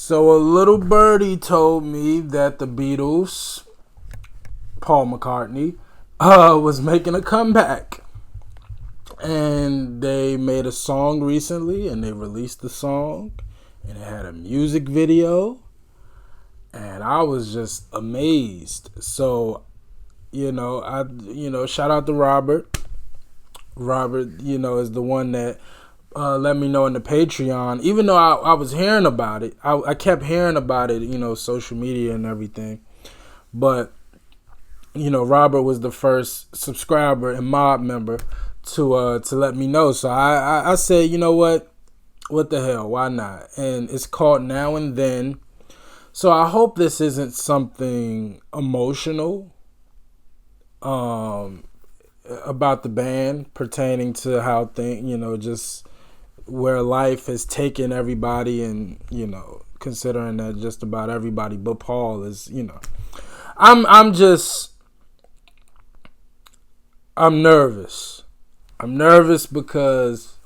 So a little birdie told me that the Beatles, Paul McCartney, was making a comeback. And they made a song recently, and they released the song, and it had a music video, and I was just amazed. So, shout out to Robert. Robert, is the one that let me know in the Patreon. Even though I was hearing about it, I kept hearing about it, social media and everything. But, Robert was the first subscriber and mob member to let me know. So I said, you know what the hell, why not? And it's called Now and Then. So I hope this isn't something emotional about the band, pertaining to how just where life has taken everybody, and considering that just about everybody but Paul is, I'm nervous. I'm nervous because,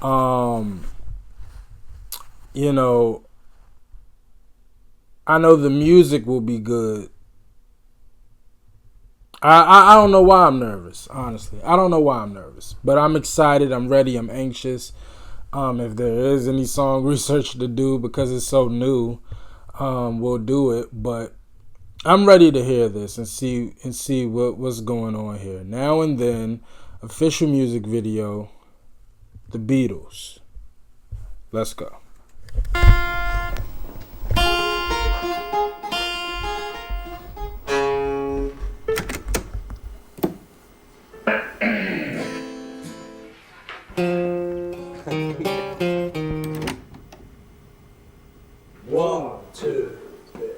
I know the music will be good. I don't know why I'm nervous, honestly. I don't know why I'm nervous. But I'm excited, I'm ready, I'm anxious. If there is any song research to do, because it's so new, we'll do it. But I'm ready to hear this and see what's going on here. Now and Then, official music video, the Beatles. Let's go. One, two, three.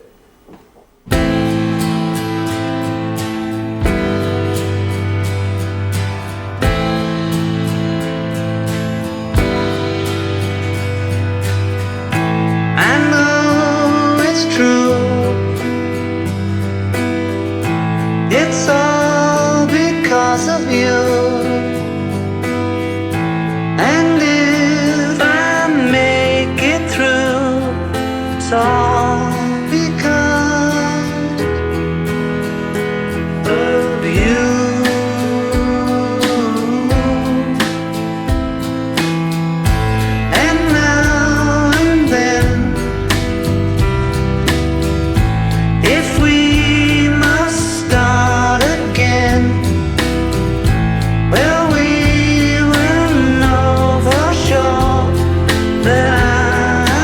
I know it's true. It's all because of you. And if I make it through, it's all because of you. And now and then, if we must start again, well, we will know for sure that I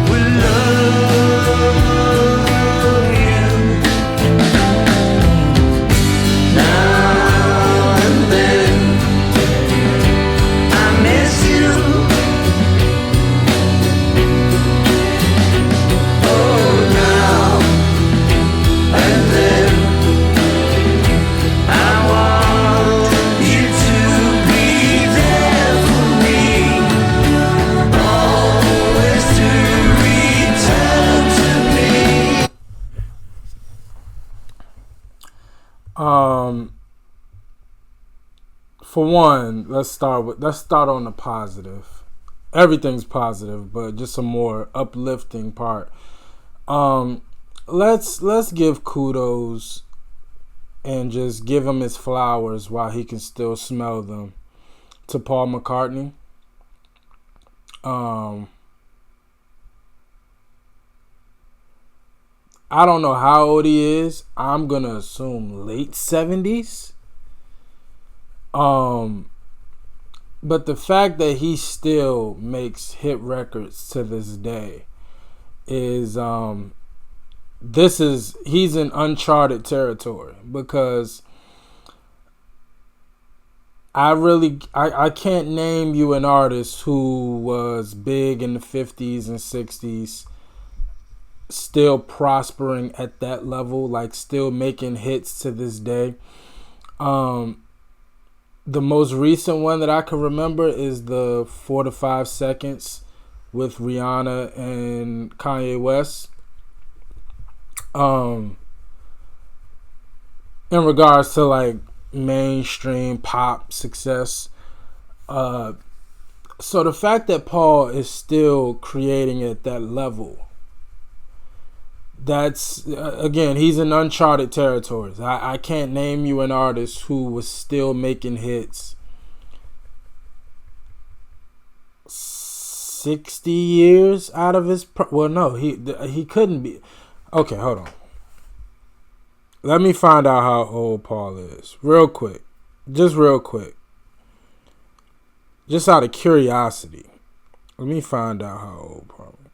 will love you. Now and then, I miss you. Oh, now and then, I want you to be there for me, always to return to me. For one, let's start on the positive. Everything's positive, but just a more uplifting part. Let's give kudos and just give him his flowers while he can still smell them to Paul McCartney. I don't know how old he is. I'm gonna assume late 70s. But the fact that he still makes hit records to this day is he's in uncharted territory, because I can't name you an artist who was big in the 50s and 60s, still prospering at that level, like still making hits to this day. The most recent one that I can remember is the 4 to 5 seconds with Rihanna and Kanye West. In regards to like mainstream pop success, So the fact that Paul is still creating at that level, that's again, he's in uncharted territories. I can't name you an artist who was still making hits 60 years out of his well, no, he couldn't be. Okay, hold on. Let me find out how old Paul is real quick. Just real quick. Just out of curiosity. Let me find out how old Paul is.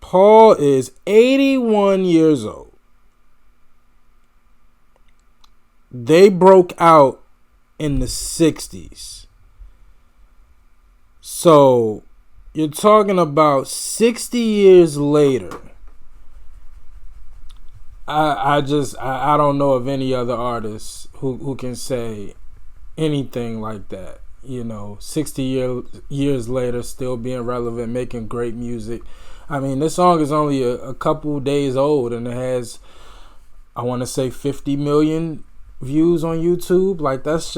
Paul is 81 years old. They broke out in the 60s. So you're talking about 60 years later. I don't know of any other artists who can say anything like that. 60 years later, still being relevant, making great music. I mean, this song is only a couple days old, and it has, I want to say, 50 million views on YouTube. Like, that's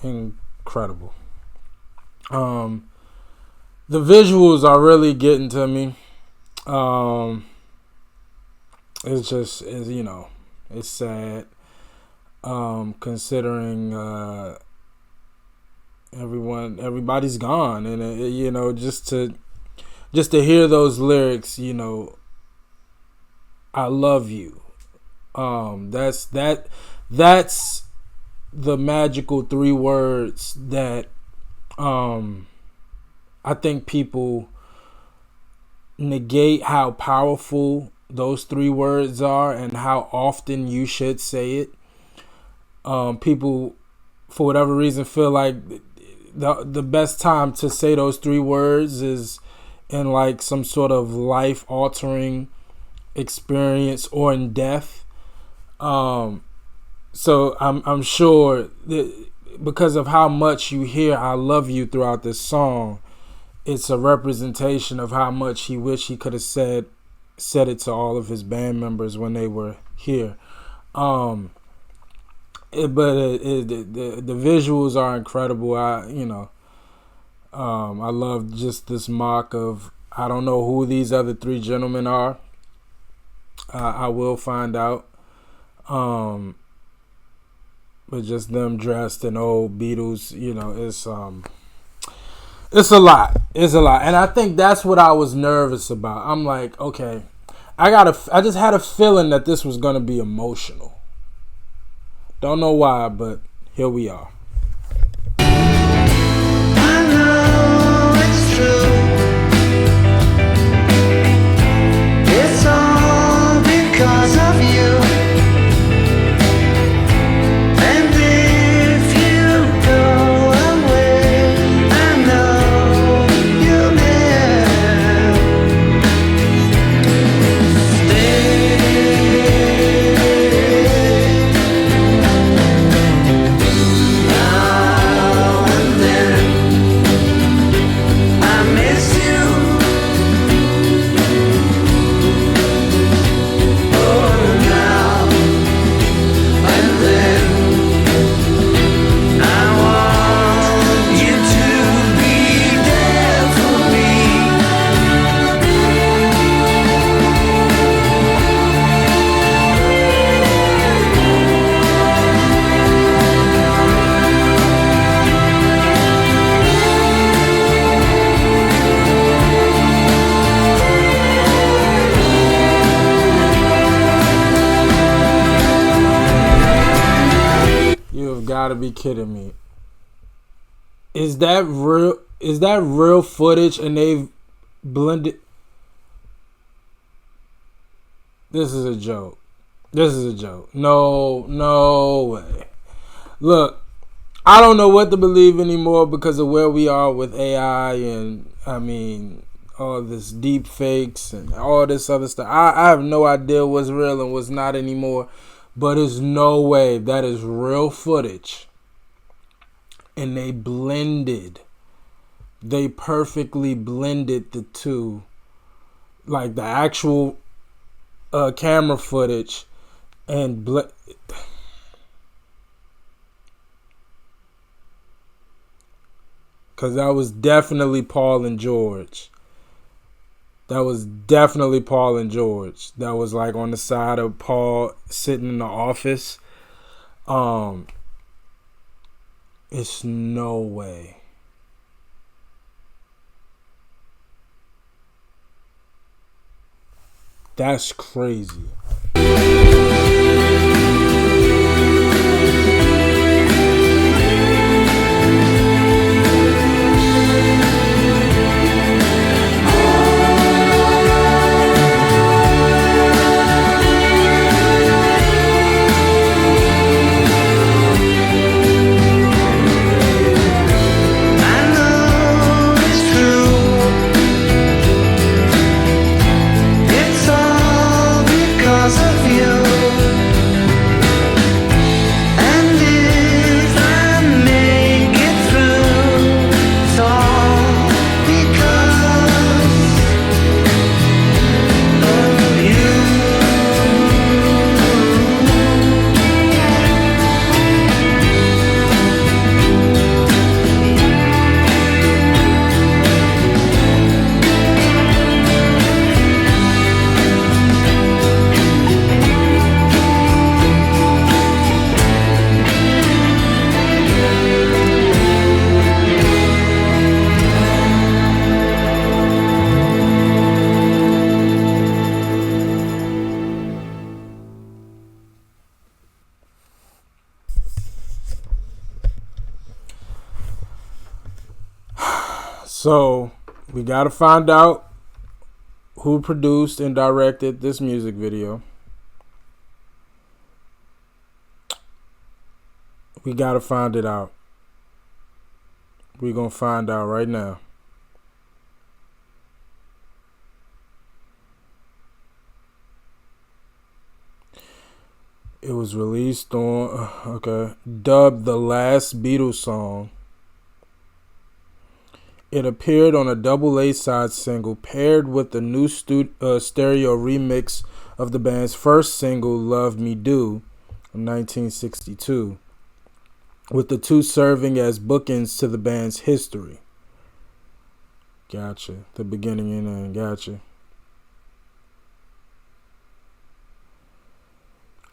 incredible. The visuals are really getting to me. It's just, it's sad. Considering everybody's gone, and just to hear those lyrics, I love you. That's the magical 3 words that I think people negate how powerful those 3 words are and how often you should say it. People, for whatever reason, feel like the best time to say those 3 words is in like some sort of life-altering experience or in death. So I'm sure that because of how much you hear "I love you" throughout this song, it's a representation of how much he wished he could have said it to all of his band members when they were here. The visuals are incredible. I love just this mock of, I don't know who these other 3 gentlemen are. I will find out. But just them dressed in old Beatles, it's a lot. It's a lot. And I think that's what I was nervous about. I'm like, okay, I just had a feeling that this was going to be emotional. Don't know why, but here we are. I know it's true. It's all because of you. And if you go away, I know you'll never Gotta be kidding me. Is that real? Is that real footage and they've blended? This is a joke. This is a joke. No way. Look, I don't know what to believe anymore because of where we are with AI and, all this deep fakes and all this other stuff. I have no idea what's real and what's not anymore. But there's no way that is real footage. And they perfectly blended the 2. Like the actual camera footage and Because that was definitely Paul and George. That was definitely Paul and George. That was like on the side of Paul sitting in the office. It's no way. That's crazy. So we gotta find out who produced and directed this music video. We gotta find it out. We're gonna find out right now. It was released on, dubbed the last Beatles song. It appeared on a double A-side single paired with the new stereo remix of the band's first single, Love Me Do, in 1962, with the two serving as bookends to the band's history. Gotcha. The beginning and end. Gotcha.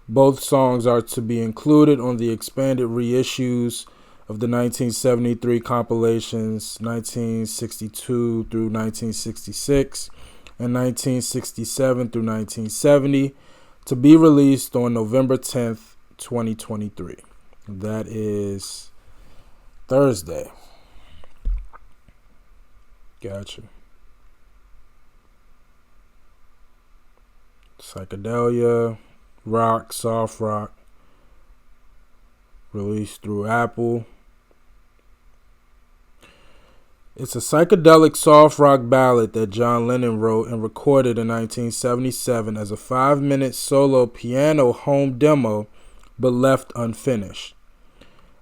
Both songs are to be included on the expanded reissues of the 1973 compilations 1962 through 1966 and 1967 through 1970 to be released on November 10th, 2023. That is Thursday. Gotcha. Psychedelia, rock, soft rock, released through Apple. It's a psychedelic soft rock ballad that John Lennon wrote and recorded in 1977 as a 5-minute solo piano home demo, but left unfinished.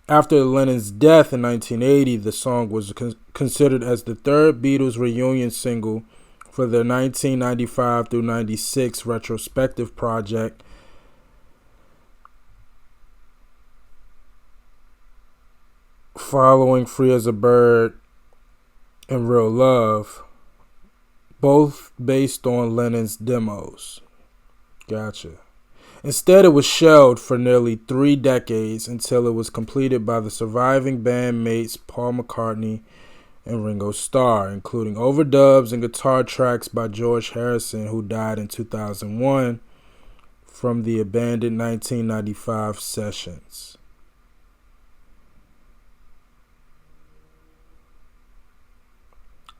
After Lennon's death in 1980, the song was considered as the third Beatles reunion single for their 1995 through 96 retrospective project, following Free as a Bird and Real Love, both based on Lennon's demos. Gotcha. Instead, it was shelved for nearly 3 decades until it was completed by the surviving bandmates Paul McCartney and Ringo Starr, including overdubs and guitar tracks by George Harrison, who died in 2001 from the abandoned 1995 sessions.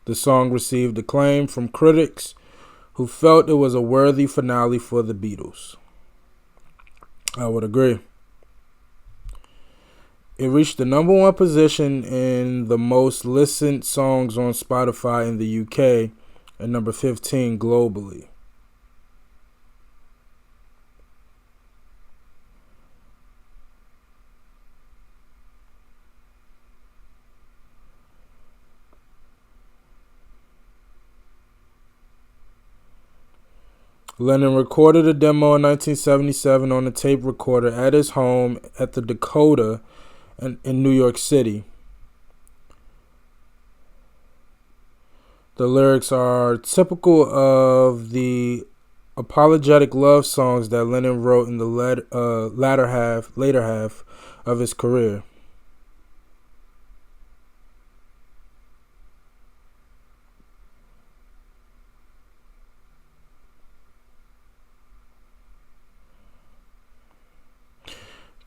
The song received acclaim from critics who felt it was a worthy finale for the Beatles. I would agree. It reached the number 1 position in the most listened songs on Spotify in the UK and number 15 globally. Lennon recorded a demo in 1977 on a tape recorder at his home at the Dakota in New York City. The lyrics are typical of the apologetic love songs that Lennon wrote in the later half of his career.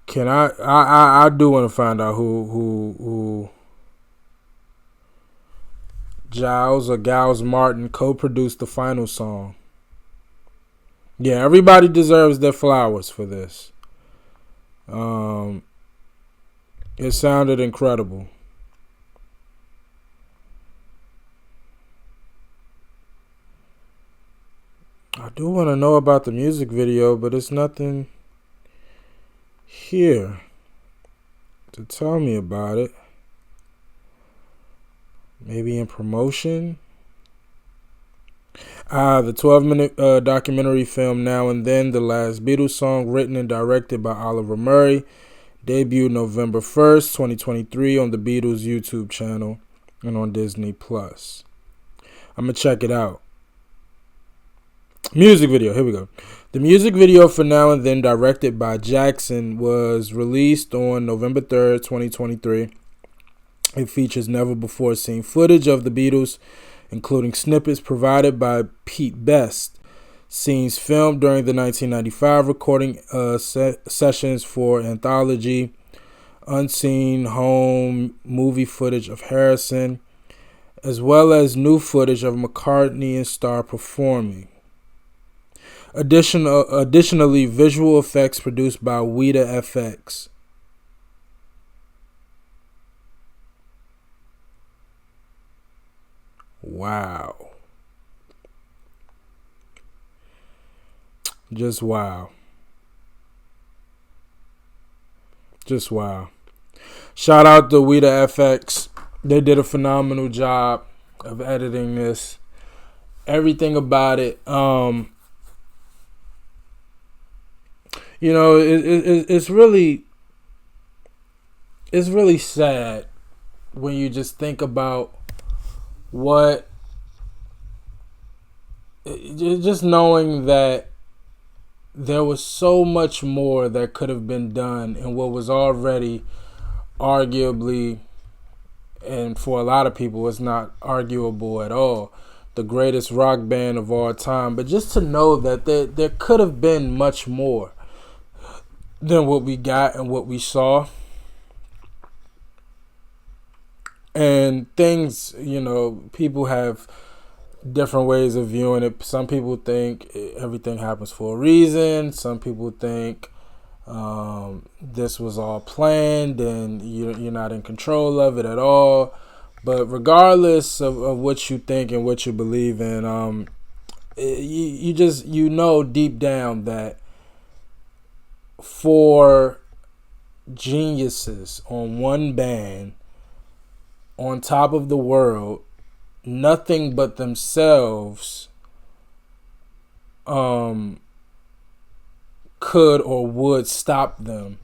Can I do want to find out who Giles or Giles Martin co-produced the final song. Yeah, everybody deserves their flowers for this. It sounded incredible. I do want to know about the music video, but it's nothing here to tell me about it. Maybe in promotion. The 12-minute documentary film Now and Then, the last Beatles song, written and directed by Oliver Murray, debuted November 1st, 2023 on the Beatles YouTube channel and on Disney+. I'm going to check it out. Music video, here we go. The music video for Now and Then, directed by Jackson, was released on November 3rd, 2023. It features never-before-seen footage of the Beatles, including snippets provided by Pete Best, scenes filmed during the 1995 recording sessions for anthology, unseen home movie footage of Harrison, as well as new footage of McCartney and Starr performing. Additionally, visual effects produced by Weta FX. Wow. Just wow. Just wow. Shout out to Weta FX. They did a phenomenal job of editing this. Everything about it. You know, it's really sad when you just think about what, just knowing that there was so much more that could have been done in what was already arguably, and for a lot of people was not arguable at all, the greatest rock band of all time. But just to know that there could have been much more than what we got and what we saw. And things, you know, people have different ways of viewing it. Some people think everything happens for a reason. Some people think this was all planned and you're not in control of it at all. But regardless of what you think and what you believe in, you know deep down that for geniuses on one band on top of the world, nothing but themselves could or would stop them.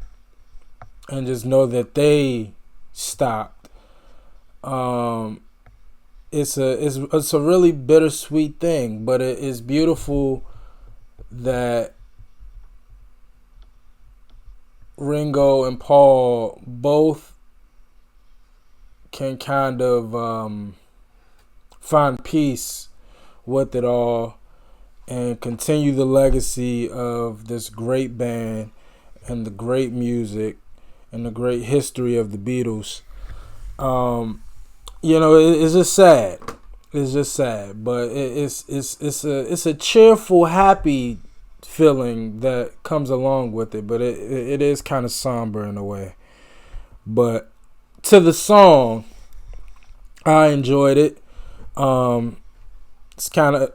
And just know that they stopped. It's a really bittersweet thing, but it is beautiful that Ringo and Paul both can kind of find peace with it all and continue the legacy of this great band and the great music and the great history of the Beatles. You know, it's just sad. It's just sad, but it's a cheerful, happy feeling that comes along with it. But it is kind of somber in a way. But to the song, I enjoyed it. It's kind of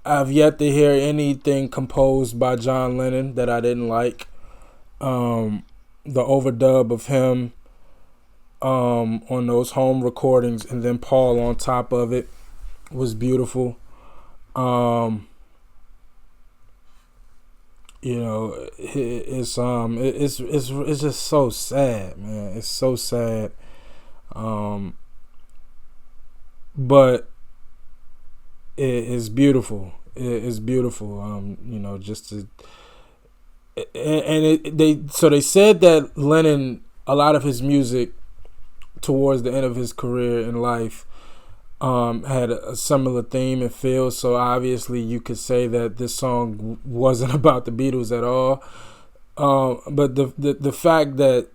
I've yet to hear anything composed by John Lennon that I didn't like. The overdub of him on those home recordings and then Paul on top of it was beautiful. You know, it's just so sad, man. It's so sad. but it's beautiful. It's beautiful. Just to they said that Lennon, a lot of his music towards the end of his career in life, had a similar theme and feel. So obviously, you could say that this song wasn't about the Beatles at all. But the fact that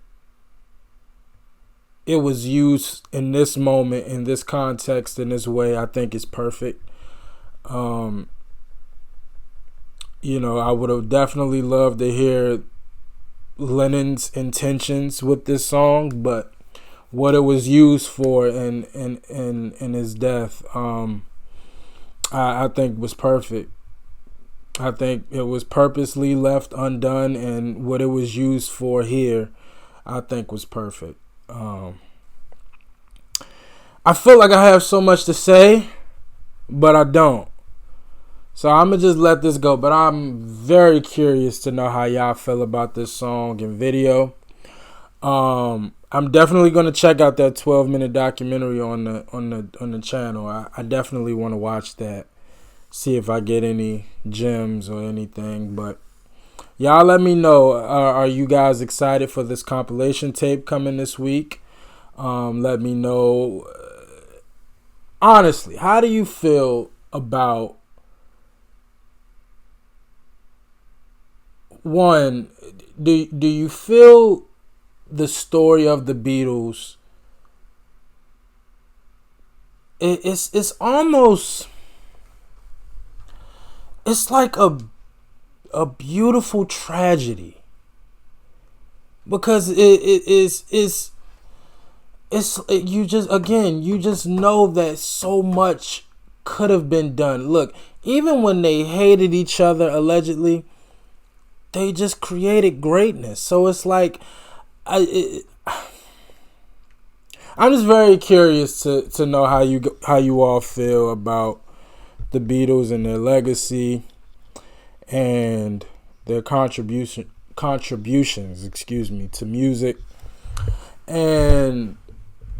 it was used in this moment, in this context, in this way, I think is perfect. I would have definitely loved to hear Lennon's intentions with this song, but what it was used for in his death, I think was perfect. I think it was purposely left undone, and what it was used for here, I think was perfect. I feel like I have so much to say, but I don't. So I'm going to just let this go. But I'm very curious to know how y'all feel about this song and video. I'm definitely going to check out that 12-minute documentary on the channel. I definitely want to watch that. See if I get any gems or anything. But y'all let me know. Are you guys excited for this compilation tape coming this week? Let me know. Honestly, how do you feel about, one, do you feel the story of the Beatles, it's almost, it's like a beautiful tragedy, because it's you just know that so much could have been done. Look, even when they hated each other allegedly, they just created greatness. So it's like, I'm just very curious to know how you all feel about the Beatles and their legacy and their contributions, to music. And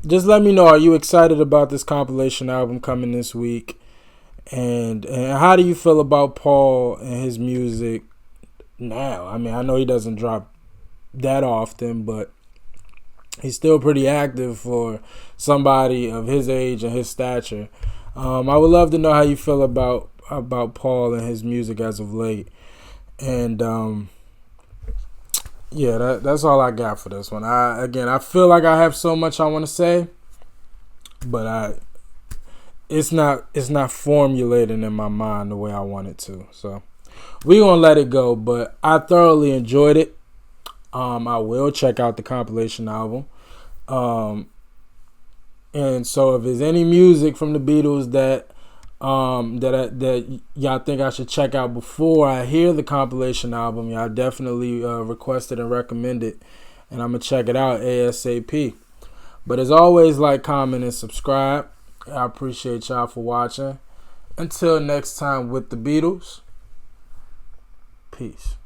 just let me know, are you excited about this compilation album coming this week? And how do you feel about Paul and his music now? I mean, I know he doesn't drop that often, but he's still pretty active for somebody of his age and his stature. I would love to know how you feel about Paul and his music as of late. And that's all I got for this one. I feel like I have so much I want to say, but it's not formulating in my mind the way I want it to. So we're gonna let it go. But I thoroughly enjoyed it. I will check out the compilation album. And so if there's any music from the Beatles that y'all think I should check out before I hear the compilation album, y'all definitely request it and recommend it, and I'm gonna check it out ASAP. But as always, like, comment, and subscribe. I appreciate y'all for watching. Until next time with the Beatles, peace.